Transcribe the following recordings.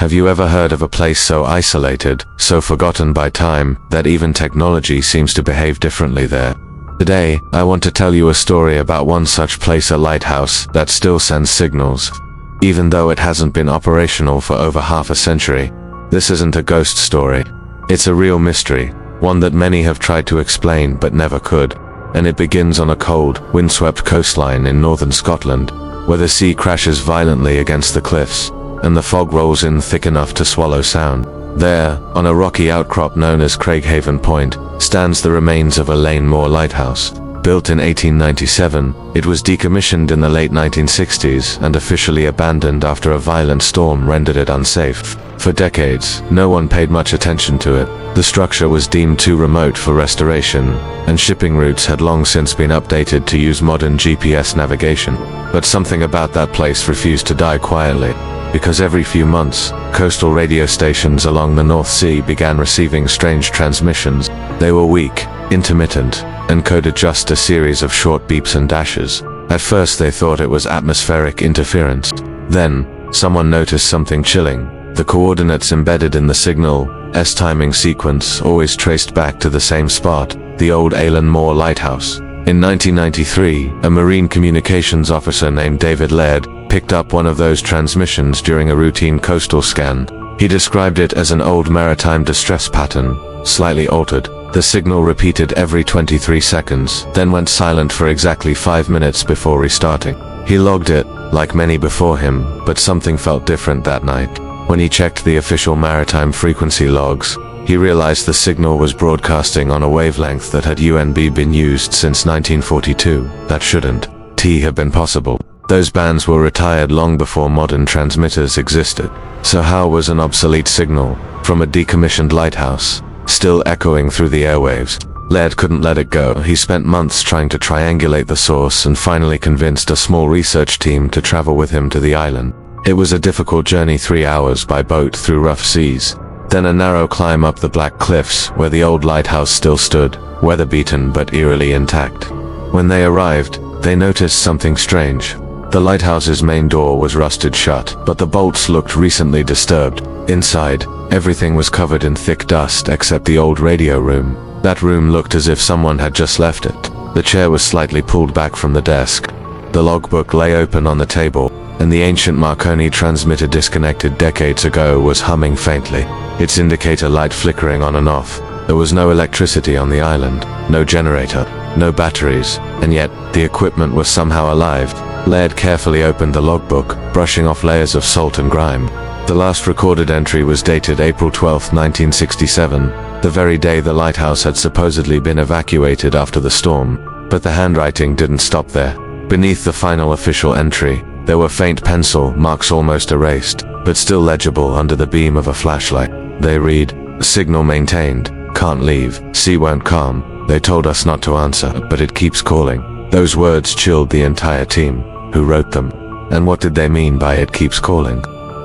Have you ever heard of a place so isolated, so forgotten by time, that even technology seems to behave differently there? Today, I want to tell you a story about one such place, a lighthouse that still sends signals, even though it hasn't been operational for over half a century. This isn't a ghost story. It's a real mystery, one that many have tried to explain but never could. And it begins on a cold, windswept coastline in northern Scotland, where the sea crashes violently against the cliffs, and the fog rolls in thick enough to swallow sound. There, on a rocky outcrop known as Craighaven Point, stands the remains of a Lane Moor lighthouse. Built in 1897, it was decommissioned in the late 1960s and officially abandoned after a violent storm rendered it unsafe. For decades, no one paid much attention to it. The structure was deemed too remote for restoration, and shipping routes had long since been updated to use modern GPS navigation. But something about that place refused to die quietly, because every few months, coastal radio stations along the North Sea began receiving strange transmissions. They were weak, intermittent, and coded just a series of short beeps and dashes. At first they thought it was atmospheric interference. Then, someone noticed something chilling. The coordinates embedded in the signal's timing sequence always traced back to the same spot, the old Lane Moor lighthouse. In 1993, a marine communications officer named David Laird picked up one of those transmissions during a routine coastal scan. He described it as an old maritime distress pattern, slightly altered. The signal repeated every 23 seconds, then went silent for exactly 5 minutes before restarting. He logged it, like many before him, but something felt different that night. When he checked the official maritime frequency logs, he realized the signal was broadcasting on a wavelength that had been used since 1942. That shouldn't have been possible. Those bands were retired long before modern transmitters existed. So how was an obsolete signal from a decommissioned lighthouse still echoing through the airwaves? Laird couldn't let it go. He spent months trying to triangulate the source and finally convinced a small research team to travel with him to the island. It was a difficult journey, 3 hours by boat through rough seas, then a narrow climb up the black cliffs where the old lighthouse still stood, weather-beaten but eerily intact. When they arrived, they noticed something strange. The lighthouse's main door was rusted shut, but the bolts looked recently disturbed. Inside, everything was covered in thick dust except the old radio room. That room looked as if someone had just left it. The chair was slightly pulled back from the desk. The logbook lay open on the table, and the ancient Marconi transmitter disconnected decades ago was humming faintly, its indicator light flickering on and off. There was no electricity on the island, no generator, no batteries, and yet, the equipment was somehow alive. Laird carefully opened the logbook, brushing off layers of salt and grime. The last recorded entry was dated April 12, 1967, the very day the lighthouse had supposedly been evacuated after the storm. But the handwriting didn't stop there. Beneath the final official entry, there were faint pencil marks almost erased, but still legible under the beam of a flashlight. They read, "Signal maintained, can't leave, sea won't calm. They told us not to answer, but it keeps calling." Those words chilled the entire team. Who wrote them? And what did they mean by "it keeps calling"?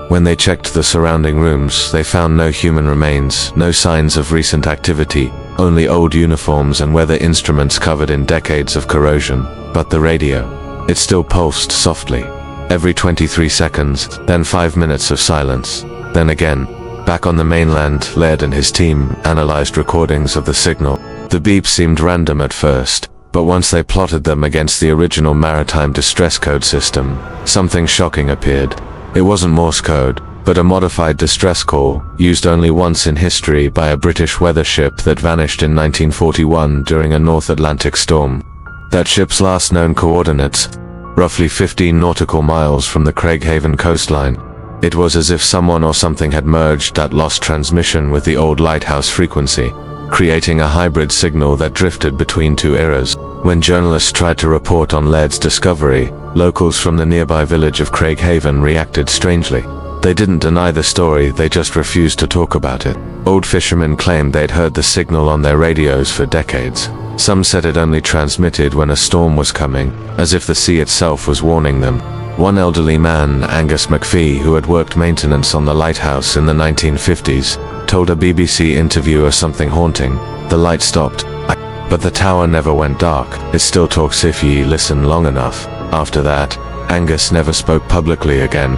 When they checked the surrounding rooms, they found no human remains, no signs of recent activity, only old uniforms and weather instruments covered in decades of corrosion. But the radio, it still pulsed softly. Every 23 seconds, then 5 minutes of silence. Then again. Back on the mainland, Laird and his team analyzed recordings of the signal. The beeps seemed random at first, but once they plotted them against the original maritime distress code system, something shocking appeared. It wasn't Morse code, but a modified distress call, used only once in history by a British weather ship that vanished in 1941 during a North Atlantic storm. That ship's last known coordinates, roughly 15 nautical miles from the Craighaven coastline. It was as if someone or something had merged that lost transmission with the old lighthouse frequency, creating a hybrid signal that drifted between two eras. When journalists tried to report on Laird's discovery, locals from the nearby village of Craighaven reacted strangely. They didn't deny the story, they just refused to talk about it. Old fishermen claimed they'd heard the signal on their radios for decades. Some said it only transmitted when a storm was coming, as if the sea itself was warning them. One elderly man, Angus McPhee, who had worked maintenance on the lighthouse in the 1950s, told a BBC interviewer something haunting. The light stopped, but the tower never went dark. It still talks if ye listen long enough. After that, Angus never spoke publicly again.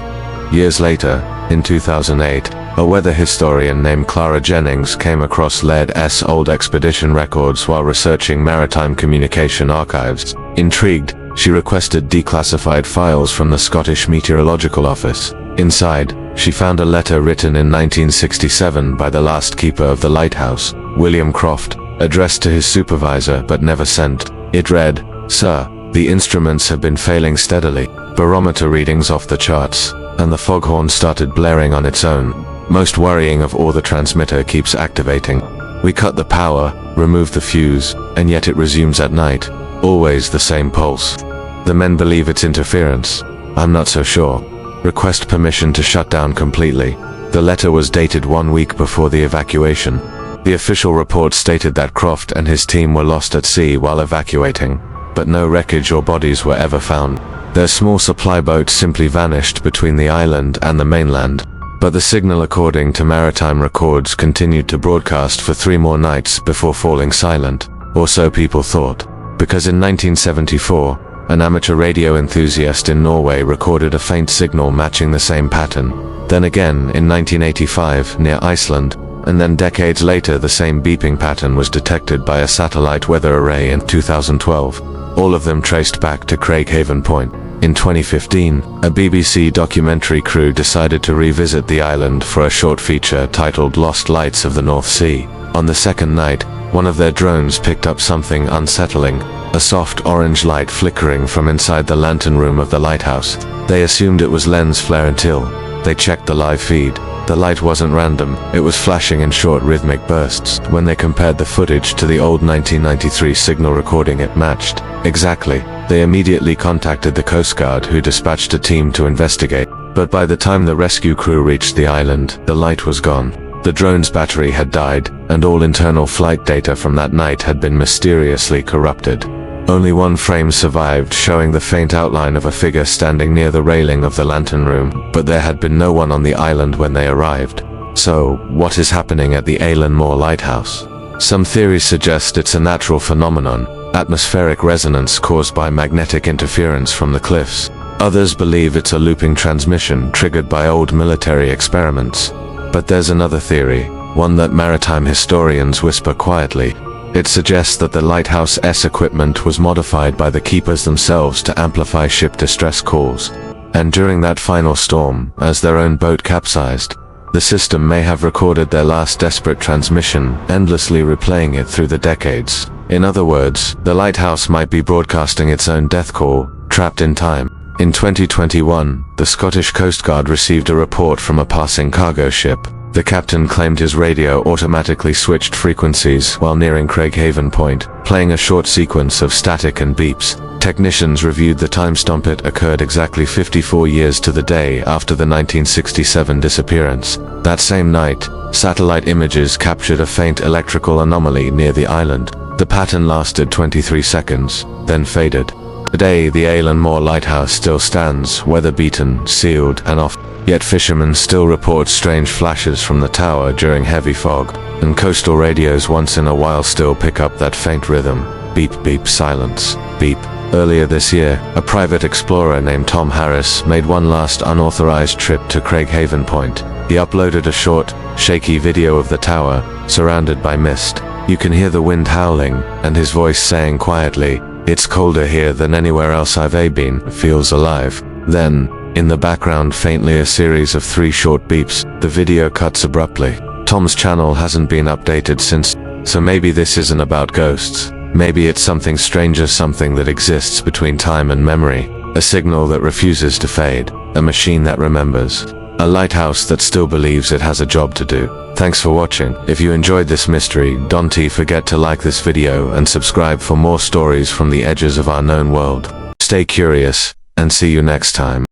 Years later, In 2008, a weather historian named Clara Jennings came across Laird's old expedition records while researching maritime communication archives. Intrigued, she requested declassified files from the Scottish Meteorological Office. Inside, she found a letter written in 1967 by the last keeper of the Lighthouse, William Croft, addressed to his supervisor but never sent. It read, "Sir, the instruments have been failing steadily, barometer readings off the charts, and the foghorn started blaring on its own. Most worrying of all, the transmitter keeps activating. We cut the power, remove the fuse, and yet it resumes at night. Always the same pulse. The men believe it's interference. I'm not so sure. Request permission to shut down completely." The letter was dated 1 week before the evacuation. The official report stated that Croft and his team were lost at sea while evacuating, but no wreckage or bodies were ever found. Their small supply boat simply vanished between the island and the mainland. But the signal, according to maritime records, continued to broadcast for 3 more nights before falling silent, or so people thought. Because in 1974, an amateur radio enthusiast in Norway recorded a faint signal matching the same pattern. Then again in 1985 near Iceland, and then decades later the same beeping pattern was detected by a satellite weather array in 2012. All of them traced back to Craighaven Point. In 2015, a BBC documentary crew decided to revisit the island for a short feature titled Lost Lights of the North Sea. On the second night, one of their drones picked up something unsettling, a soft orange light flickering from inside the lantern room of the lighthouse. They assumed it was lens flare until they checked the live feed. The light wasn't random, it was flashing in short rhythmic bursts. When they compared the footage to the old 1993 signal recording, it matched exactly. They immediately contacted the Coast Guard, who dispatched a team to investigate. But by the time the rescue crew reached the island, the light was gone. The drone's battery had died, and all internal flight data from that night had been mysteriously corrupted. Only one frame survived, showing the faint outline of a figure standing near the railing of the lantern room, but there had been no one on the island when they arrived. So, what is happening at the Eilean Mor Lighthouse? Some theories suggest it's a natural phenomenon, atmospheric resonance caused by magnetic interference from the cliffs. Others believe it's a looping transmission triggered by old military experiments. But there's another theory, one that maritime historians whisper quietly. It suggests that the lighthouse's equipment was modified by the keepers themselves to amplify ship distress calls. And during that final storm, as their own boat capsized, the system may have recorded their last desperate transmission, endlessly replaying it through the decades. In other words, the lighthouse might be broadcasting its own death call, trapped in time. In 2021, the Scottish Coast Guard received a report from a passing cargo ship. The captain claimed his radio automatically switched frequencies while nearing Craighaven Point, playing a short sequence of static and beeps. Technicians reviewed the timestamp. It occurred exactly 54 years to the day after the 1967 disappearance. That same night, satellite images captured a faint electrical anomaly near the island. The pattern lasted 23 seconds, then faded. Today, the Eilean Mor Lighthouse still stands, weather-beaten, sealed, and off. Yet fishermen still report strange flashes from the tower during heavy fog, and coastal radios once in a while still pick up that faint rhythm. Beep beep silence, beep. Earlier this year, a private explorer named Tom Harris made one last unauthorized trip to Craighaven Point. He uploaded a short, shaky video of the tower, surrounded by mist. You can hear the wind howling, and his voice saying quietly, "It's colder here than anywhere else I've been, feels alive." Then, in the background, faintly a series of 3 short beeps. The video cuts abruptly. Tom's channel hasn't been updated since, so maybe this isn't about ghosts. Maybe it's something stranger, something that exists between time and memory. A signal that refuses to fade. A machine that remembers. A lighthouse that still believes it has a job to do. Thanks for watching. If you enjoyed this mystery, don't forget to like this video and subscribe for more stories from the edges of our known world. Stay curious, and see you next time.